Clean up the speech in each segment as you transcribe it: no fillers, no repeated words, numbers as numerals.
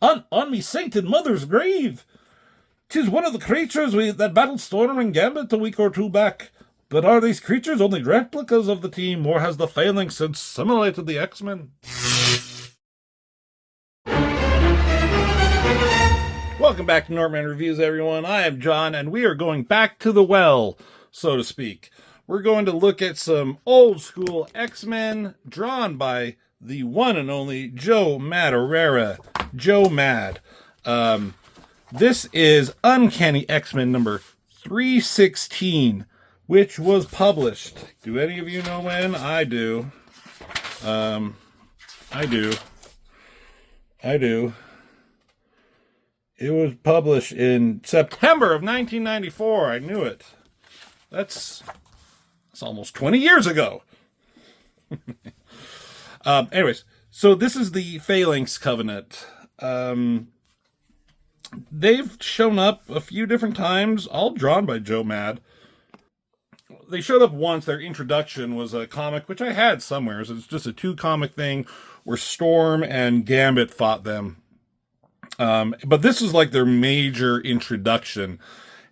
On me sainted mother's grave! 'Tis one of the creatures that battled Storm and Gambit a week or two back. But are these creatures only replicas of the team, or has the Phalanx assimilated the X-Men? Welcome back to Norman Reviews, everyone. I am John, and we are going back to the well, so to speak. We're going to look at some old-school X-Men drawn by the one and only Joe Madureira. Joe Mad. This is Uncanny X-Men number 316, which was published. Do any of you know when? I do. I do. It was published in September of 1994. I knew it. That's almost 20 years ago. Anyways, so this is the Phalanx Covenant. They've shown up a few different times, all drawn by Joe Mad. They showed up once. Their introduction was a comic, which I had somewhere. So it's just a 2-comic thing where Storm and Gambit fought them. But this is like their major introduction.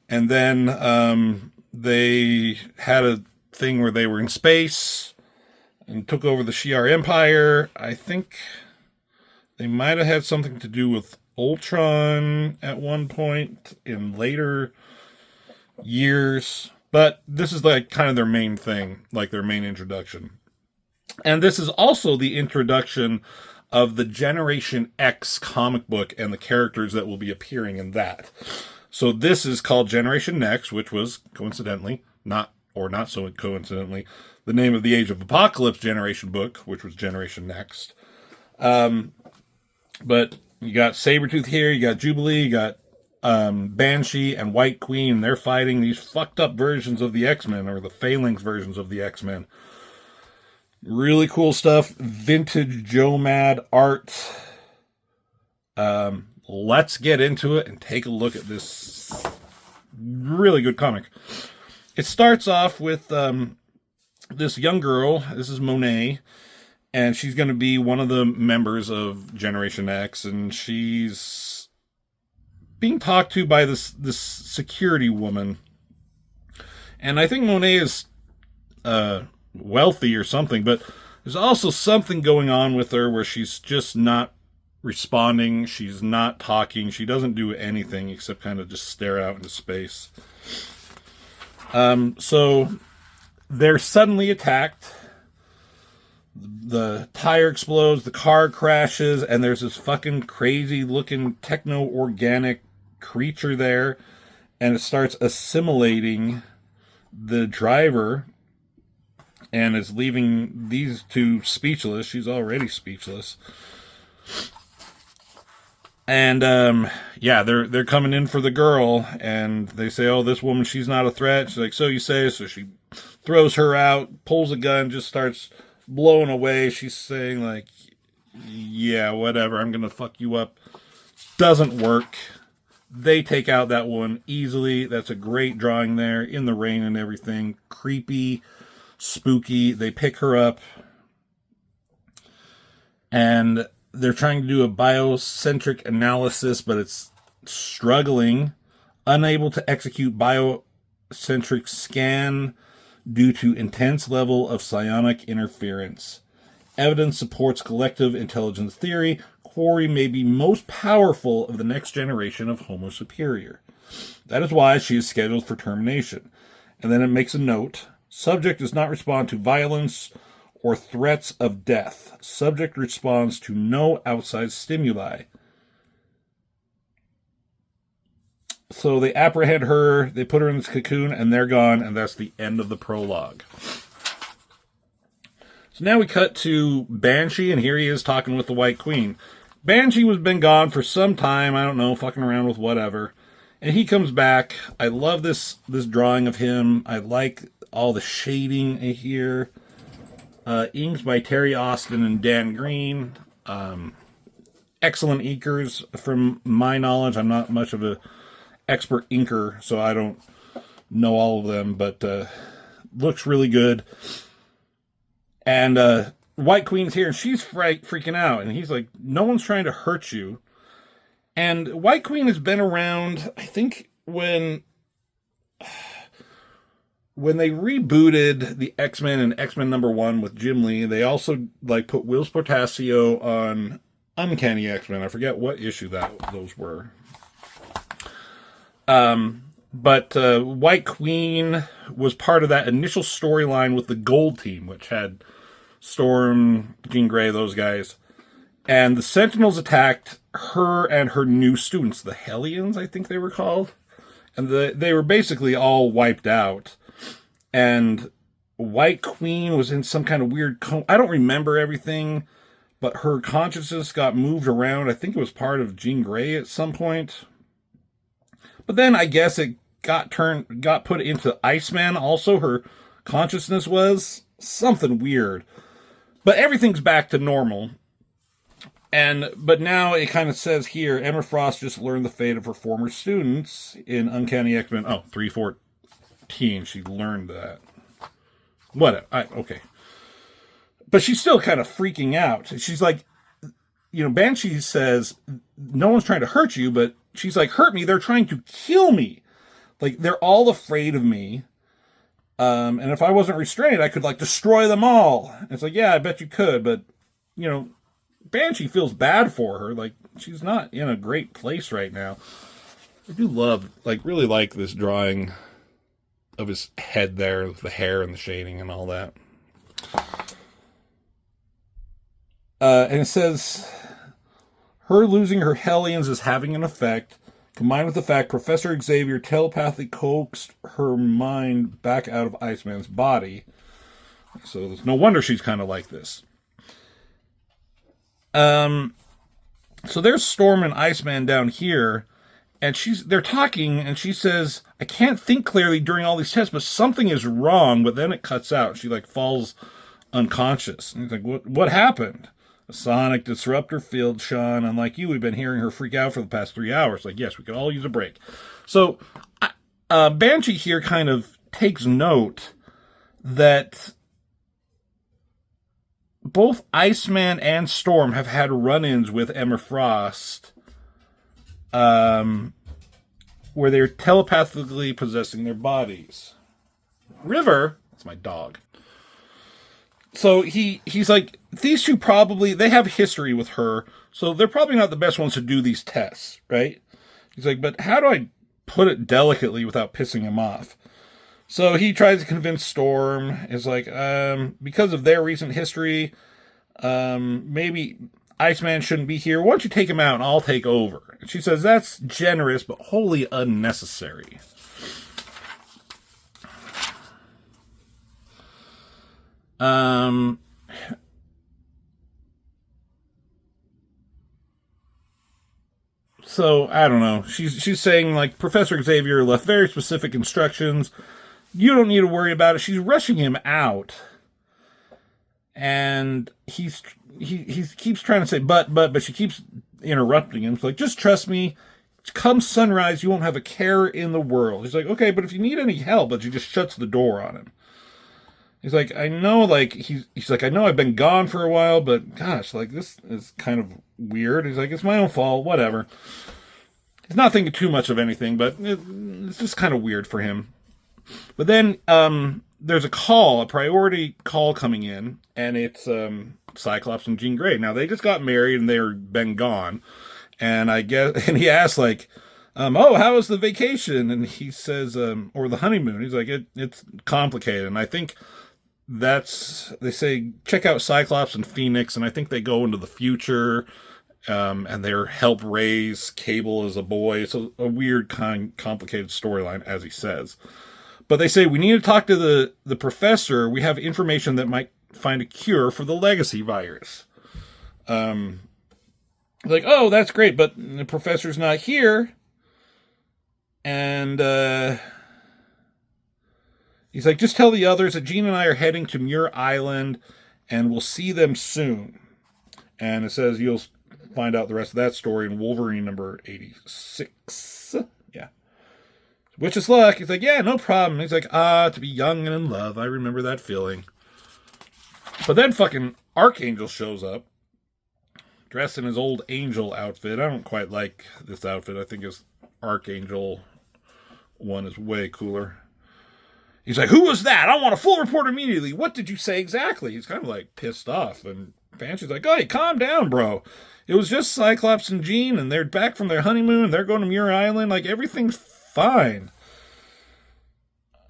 And then they had a thing where they were in space and took over the Shi'ar Empire. I think they might have had something to do with Ultron at one point in later years. But this is like kind of their main thing, like their main introduction. And this is also the introduction of the Generation X comic book and the characters that will be appearing in that. So this is called Generation Next, which was coincidentally, not so coincidentally, the name of the Age of Apocalypse generation book, which was Generation Next. But you got Sabretooth here, you got Jubilee, you got Banshee and White Queen. They're fighting these fucked up versions of the X-Men, or the Phalanx versions of the X-Men. Really cool stuff. Vintage Joe Mad art. Let's get into it and take a look at this really good comic. It starts off with this young girl. This is Monet. And she's going to be one of the members of Generation X. And she's being talked to by this security woman. And I think Monet is wealthy or something. But there's also something going on with her where she's just not responding. She's not talking. She doesn't do anything except kind of just stare out into space. So they're suddenly attacked. The tire explodes, the car crashes, and there's this fucking crazy looking techno-organic creature there, and it starts assimilating the driver, and it's leaving these two speechless. She's already speechless. And they're coming in for the girl, and they say, "Oh, this woman, she's not a threat." She's like, "So you say?" So she throws her out, pulls a gun, just starts blowing away. She's saying like, "Yeah, whatever, I'm gonna fuck you up." Doesn't work. They take out that one easily. That's a great drawing there in the rain and everything. Creepy, spooky. They pick her up, and they're trying to do a biocentric analysis, but it's struggling. Unable to execute biocentric scan due to intense level of psionic interference. Evidence supports collective intelligence theory. Quarry may be most powerful of the next generation of Homo Superior. That is why she is scheduled for termination. And then it makes a note. Subject does not respond to violence or threats of death. Subject responds to no outside stimuli. So they apprehend her, they put her in this cocoon, and they're gone, and that's the end of the prologue. So now we cut to Banshee, and here he is talking with the White Queen. Banshee has been gone for some time, I don't know, fucking around with whatever. And he comes back. I love this drawing of him. I like all the shading here. Inks by Terry Austin and Dan Green. Excellent inkers from my knowledge. I'm not much of a expert inker, so I don't know all of them, but looks really good. And White Queen's here, and she's freaking out, and he's like, no one's trying to hurt you. And White Queen has been around, I think, when they rebooted the X-Men and X-Men #1 with Jim Lee, they also like put Whilce Portacio on Uncanny X-Men. I forget what issue those were. But White Queen was part of that initial storyline with the Gold Team, which had Storm, Jean Grey, those guys. And the Sentinels attacked her and her new students, the Hellions, I think they were called. And they were basically all wiped out. And White Queen was in some kind of weird I don't remember everything, but her consciousness got moved around. I think it was part of Jean Grey at some point. But then I guess it got put into Iceman also. Her consciousness was something weird. But everything's back to normal. But now it kind of says here, Emma Frost just learned the fate of her former students in Uncanny X-Men. 314. She learned that. Whatever. Okay. But she's still kind of freaking out. She's like, Banshee says, no one's trying to hurt you, but she's like, hurt me. They're trying to kill me. Like, they're all afraid of me. And if I wasn't restrained, I could, destroy them all. And it's like, yeah, I bet you could. But, Banshee feels bad for her. Like, she's not in a great place right now. I do really like this drawing of his head there, with the hair and the shading and all that. And it says, her losing her Hellions is having an effect, combined with the fact Professor Xavier telepathically coaxed her mind back out of Iceman's body. So there's no wonder she's kind of like this. So there's Storm and Iceman down here, and they're talking, and she says, I can't think clearly during all these tests, but something is wrong. But then it cuts out. She falls unconscious. And he's like, what happened? A sonic disruptor field, Sean. Unlike you, we've been hearing her freak out for the past 3 hours. Like, yes, we could all use a break. So Banshee here kind of takes note that both Iceman and Storm have had run-ins with Emma Frost, where they're telepathically possessing their bodies. River, that's my dog. So he's like, these two they have history with her, so they're probably not the best ones to do these tests, right? He's like, but how do I put it delicately without pissing him off? So he tries to convince Storm. Is like, because of their recent history, maybe Iceman shouldn't be here. Why don't you take him out and I'll take over? And she says, that's generous, but wholly unnecessary. So, I don't know. She's saying, Professor Xavier left very specific instructions. You don't need to worry about it. She's rushing him out. And he keeps trying to say, but she keeps interrupting him. It's like, just trust me. Come sunrise, you won't have a care in the world. He's like, okay, but if you need any help, but she just shuts the door on him. He's like, I know, he's like, I know I've been gone for a while, but gosh, this is kind of weird. He's like, it's my own fault, whatever. He's not thinking too much of anything, but it's just kind of weird for him. But then there's a priority call coming in, and it's Cyclops and Jean Grey. Now, they just got married, and they've been gone. And he asks, oh, how was the vacation? And he says, or the honeymoon. He's like, it's complicated. And I think they say, check out Cyclops and Phoenix, and I think they go into the future, and they help raise Cable as a boy. It's a weird, complicated storyline, as he says. But they say, we need to talk to the professor. We have information that might find a cure for the legacy virus. Like, oh, that's great, but the professor's not here. And he's like, just tell the others that Jean and I are heading to Muir Island, and we'll see them soon. And it says you'll find out the rest of that story in Wolverine number 86. Yeah. Wish us luck. He's like, yeah, no problem. He's like, to be young and in love. I remember that feeling. But then fucking Archangel shows up. dressed in his old angel outfit. I don't quite like this outfit. I think his archangel one is way cooler. He's like, who was that? I want a full report immediately. What did you say exactly? He's kind of like pissed off. And Banshee's like, hey, calm down, bro. It was just Cyclops and Jean, and they're back from their honeymoon. They're going to Muir Island. Like, everything's fine.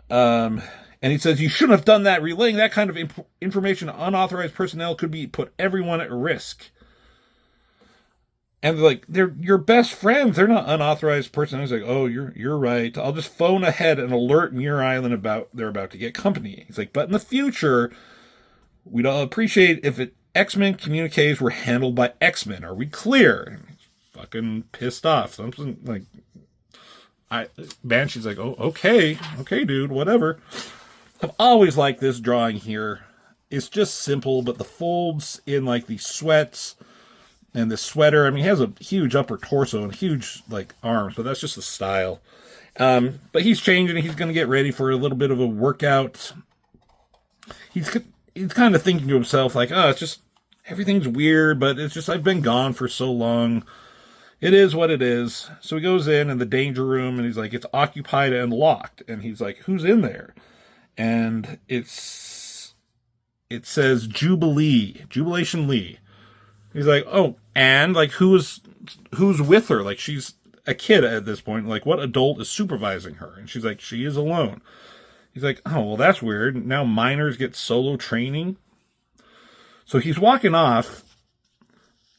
And he says, you shouldn't have done that. Relaying that kind of information to unauthorized personnel could be put everyone at risk. And they're like, they're your best friends. They're not unauthorized personnel. He's like, oh, you're right. I'll just phone ahead and alert Muir Island they're about to get company. He's like, but in the future, we'd all appreciate if X-Men communiques were handled by X-Men. Are we clear? And he's fucking pissed off. Something like, Banshee's like, oh, okay, dude, whatever. I've always liked this drawing here. It's just simple, but the folds in like the sweats and the sweater. I mean, he has a huge upper torso and huge like arms, but that's just the style. But he's changing. He's going to get ready for a little bit of a workout. He's kind of thinking to himself like, oh, it's just everything's weird, but it's just I've been gone for so long. It is what it is. So he goes in the danger room and he's like, it's occupied and locked. And he's like, who's in there? And it says Jubilation Lee. He's like, oh, and like who's with her? Like she's a kid at this point. Like what adult is supervising her? And she's like, she is alone. He's like, oh, well, that's weird. Now minors get solo training. So he's walking off,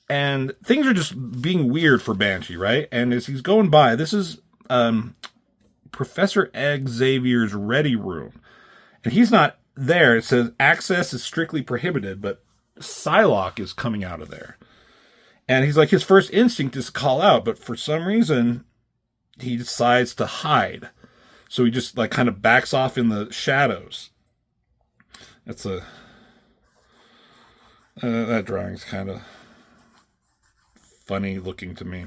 and things are just being weird for Banshee, right? And as he's going by, this is Professor Xavier's ready room. And he's not there. It says access is strictly prohibited, but Psylocke is coming out of there. And he's like, his first instinct is to call out, but for some reason, he decides to hide. So he just like kind of backs off in the shadows. That's that drawing's kind of funny looking to me.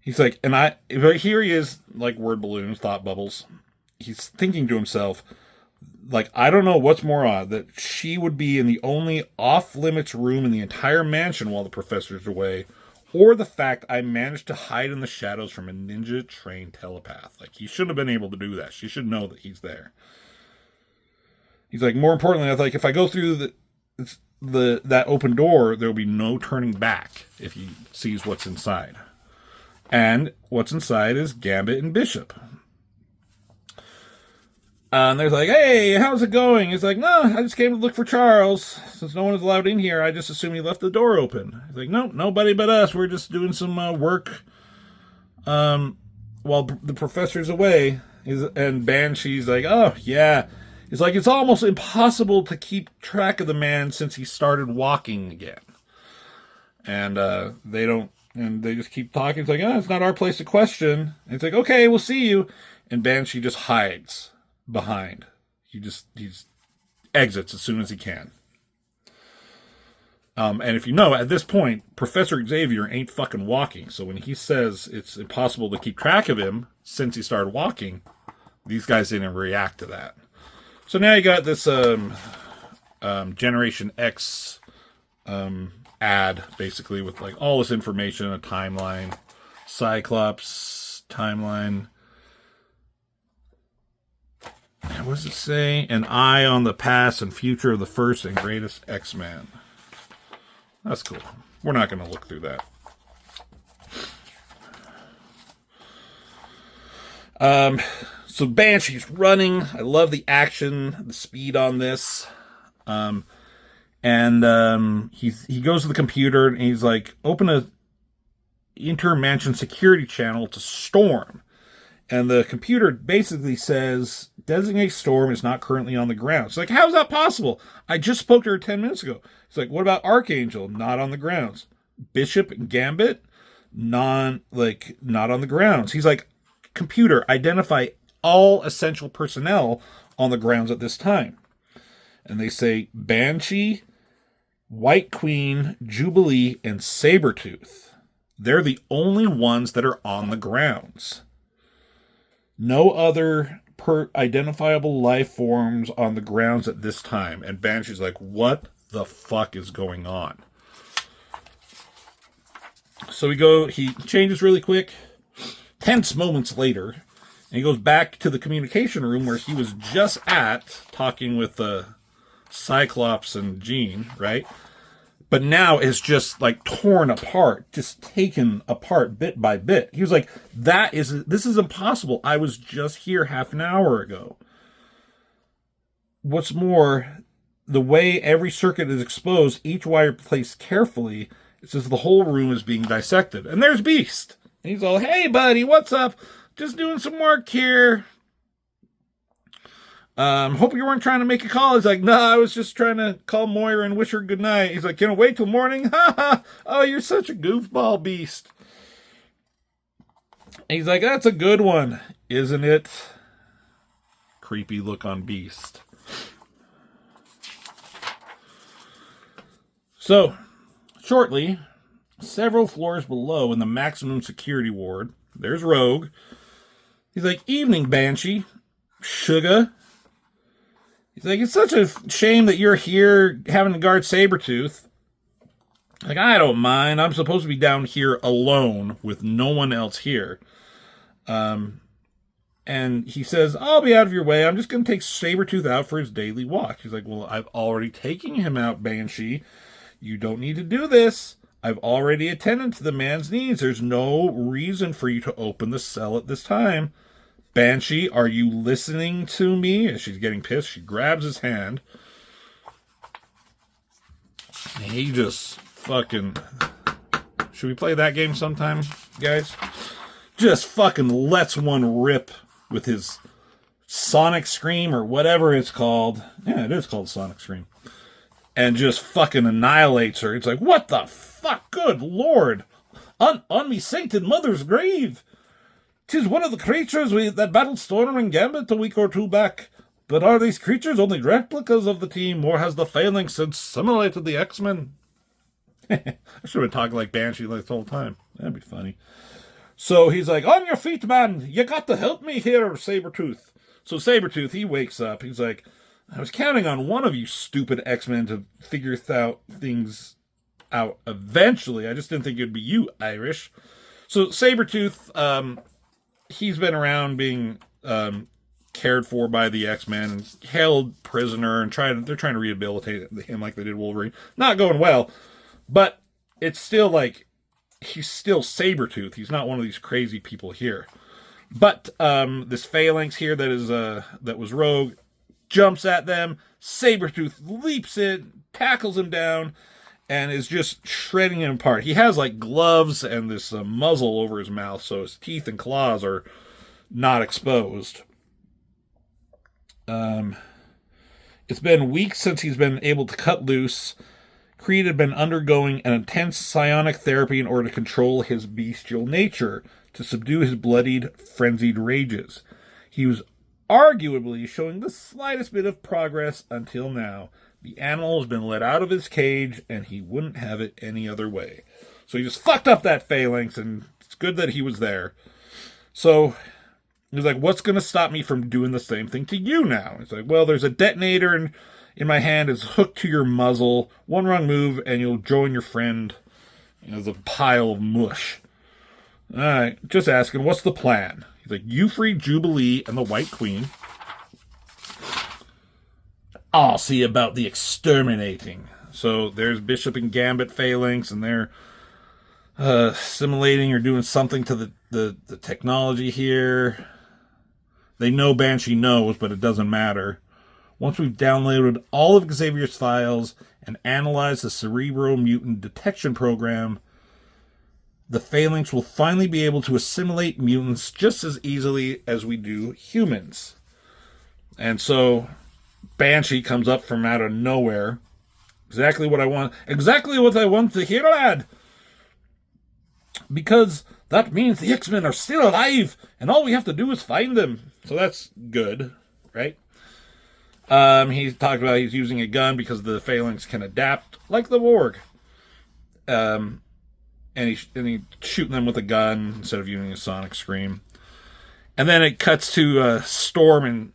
He's like, but here he is, like word balloons, thought bubbles. He's thinking to himself, like, I don't know what's more odd, that she would be in the only off-limits room in the entire mansion while the professor's away, or the fact I managed to hide in the shadows from a ninja-trained telepath. Like, he shouldn't have been able to do that. She should know that he's there. He's like, more importantly, I was like, if I go through that open door, there will be no turning back if he sees what's inside. And what's inside is Gambit and Bishop. And they're like, hey, how's it going? He's like, no, I just came to look for Charles. Since no one is allowed in here, I just assumed he left the door open. He's like, no, nobody but us. We're just doing some work while the professor's away. And Banshee's like, oh, yeah. He's like, it's almost impossible to keep track of the man since he started walking again. And they just keep talking. It's like, oh, it's not our place to question. And it's like, okay, we'll see you. And Banshee just hides behind. He exits as soon as he can. And if you know, at this point, Professor Xavier ain't fucking walking. So when he says it's impossible to keep track of him since he started walking, these guys didn't react to that. So now you got this Generation X ad, basically, with like all this information, a timeline, Cyclops timeline. What does it say? An eye on the past and future of the first and greatest X-Men. That's cool. We're not going to look through that. So Banshee's running. I love the action, the speed on this. He goes to the computer and he's like, open a inter-mansion security channel to Storm. And the computer basically says, designate Storm is not currently on the ground. It's like, how's that possible? I just spoke to her 10 minutes ago. It's like, what about Archangel? Not on the grounds. Bishop and Gambit? Not on the grounds. He's like, computer, identify all essential personnel on the grounds at this time. And they say Banshee, White Queen, Jubilee, and Sabretooth. They're the only ones that are on the grounds. No other identifiable life forms on the grounds at this time. And Banshee's like, what the fuck is going on? So he changes really quick, tense moments later, and he goes back to the communication room where he was just at, talking with Cyclops and Jean, right? But now it's just like torn apart, just taken apart bit by bit. He was like, this is impossible. I was just here half an hour ago. What's more, the way every circuit is exposed, each wire placed carefully, it's as the whole room is being dissected. And there's Beast. And he's all, hey, buddy, what's up? Just doing some work here. Hope you weren't trying to make a call. He's like, no, I was just trying to call Moira and wish her good night. He's like, can I wait till morning? Ha ha. Oh, you're such a goofball, Beast. And he's like, that's a good one, isn't it? Creepy look on Beast. So, shortly, several floors below in the maximum security ward, there's Rogue. He's like, evening, Banshee. Sugar. He's like, it's such a shame that you're here having to guard Sabretooth. Like, I don't mind. I'm supposed to be down here alone with no one else here. And he says, I'll be out of your way. I'm just going to take Sabretooth out for his daily walk. He's like, well, I've already taken him out, Banshee. You don't need to do this. I've already attended to the man's needs. There's no reason for you to open the cell at this time. Banshee, are you listening to me? As she's getting pissed, she grabs his hand. And he just fucking... Should we play that game sometime, guys? Just fucking lets one rip with his Sonic Scream or whatever it's called. Yeah, it is called Sonic Scream. And just fucking annihilates her. It's like, what the fuck? Good lord. On me sainted mother's grave. 'Tis one of the creatures that battled Storm and Gambit a week or two back. But are these creatures only replicas of the team, or has the Phalanx assimilated the X-Men? I should have been talking like Banshee like the whole time. That'd be funny. So he's like, on your feet, man. You got to help me here, Sabretooth. So Sabretooth, he wakes up. He's like, I was counting on one of you stupid X-Men to figure things out eventually. I just didn't think it'd be you, Irish. So Sabretooth, he's been around being cared for by the X-Men and held prisoner, and they're trying to rehabilitate him like they did Wolverine. Not going well, but it's still like he's still Sabretooth. He's not one of these crazy people here. But this Phalanx here that was Rogue jumps at them. Sabretooth leaps in, tackles him down, and is just shredding him apart. He has like gloves and this muzzle over his mouth, so his teeth and claws are not exposed. It's been weeks since he's been able to cut loose. Creed had been undergoing an intense psionic therapy in order to control his bestial nature, to subdue his bloodied, frenzied rages. He was arguably showing the slightest bit of progress until now. The animal has been let out of his cage, and he wouldn't have it any other way. So he just fucked up that Phalanx, and it's good that he was there. So he's like, what's going to stop me from doing the same thing to you now? It's like, well, there's a detonator in my hand. It's hooked to your muzzle. One wrong move, and you'll join your friend as a pile of mush. All right, just asking, what's the plan? He's like, you free Jubilee and the White Queen. I'll see about the exterminating. So there's Bishop and Gambit Phalanx, and they're assimilating or doing something to the technology here. They know Banshee knows, but it doesn't matter. Once we've downloaded all of Xavier's files and analyzed the Cerebro Mutant Detection Program, the Phalanx will finally be able to assimilate mutants just as easily as we do humans. And so Banshee comes up from out of nowhere. Exactly what I want. Exactly what I want to hear, lad. Because that means the X-Men are still alive, and all we have to do is find them. So that's good, right? He's talked about he's using a gun because the Phalanx can adapt like the Borg. And he's shooting them with a gun instead of using a sonic scream. And then it cuts to Storm and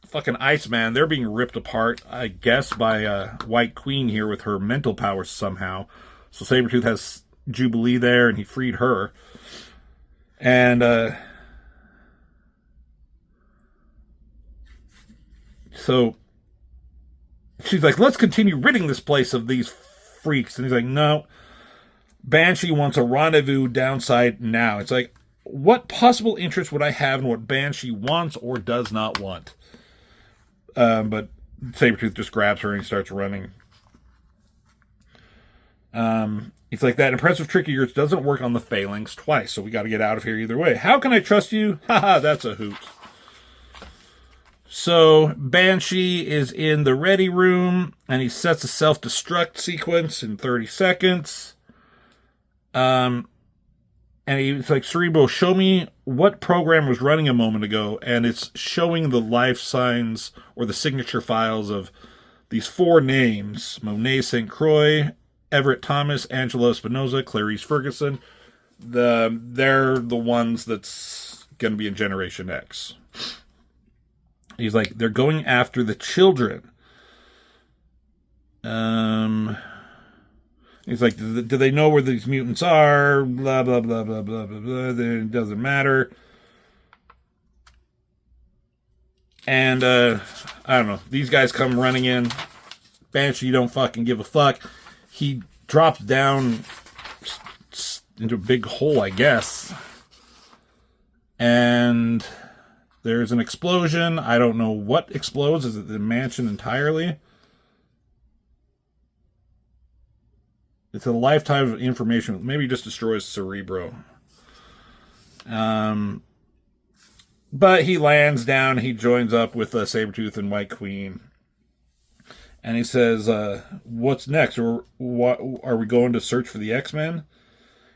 fucking Iceman. They're being ripped apart, I guess, by White Queen here with her mental powers somehow. So Sabretooth has Jubilee there, and he freed her. And so she's like, let's continue ridding this place of these freaks. And he's like, no. Banshee wants a rendezvous downside now. It's like, what possible interest would I have in what Banshee wants or does not want? But Sabretooth just grabs her and he starts running. It's like, that impressive trick of yours doesn't work on the Phalanx twice, so we got to get out of here either way. How can I trust you? Haha, that's a hoot. So Banshee is in the ready room, and he sets a self-destruct sequence in 30 seconds. And he's like, Cerebro, show me what program was running a moment ago, and it's showing the life signs or the signature files of these 4 names: Monet St. Croix, Everett Thomas, Angela Espinosa, Clarice Ferguson. They're the ones that's going to be in Generation X. He's like, they're going after the children. He's like, do they know where these mutants are? Blah, blah, blah, blah, blah, blah, blah. It doesn't matter. And, I don't know. These guys come running in. Banshee don't fucking give a fuck. He drops down into a big hole, I guess. And there's an explosion. I don't know what explodes. Is it the mansion entirely? It's a lifetime of information. Maybe it just destroys Cerebro. But he lands down. He joins up with Sabretooth and White Queen. And he says, what's next? Or what, are we going to search for the X-Men?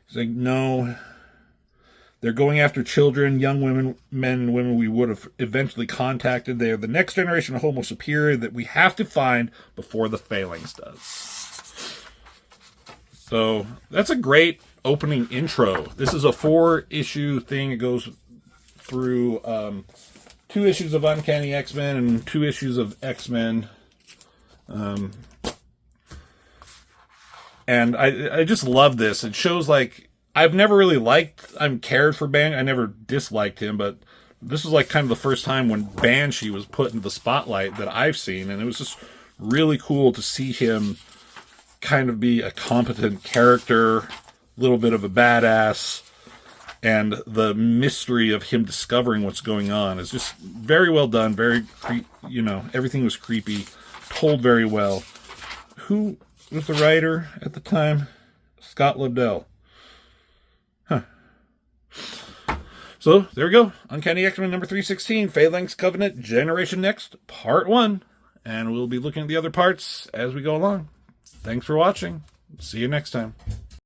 He's like, no. They're going after children, young women, men and women we would have eventually contacted. They are the next generation of Homo Superior that we have to find before the Phalanx does. So that's a great opening intro. This is a 4-issue thing. It goes through 2 issues of Uncanny X-Men and 2 issues of X-Men. And I just love this. It shows, like, I've never really cared for Banshee. I never disliked him, but this was like kind of the first time when Banshee was put into the spotlight that I've seen, and it was just really cool to see him kind of be a competent character, a little bit of a badass, and the mystery of him discovering what's going on is just very well done. Very, everything was creepy, told very well. Who was the writer at the time? Scott Lobdell. So, there we go. Uncanny X-Men number 316, Phalanx Covenant Generation Next, Part 1. And we'll be looking at the other parts as we go along. Thanks for watching. See you next time.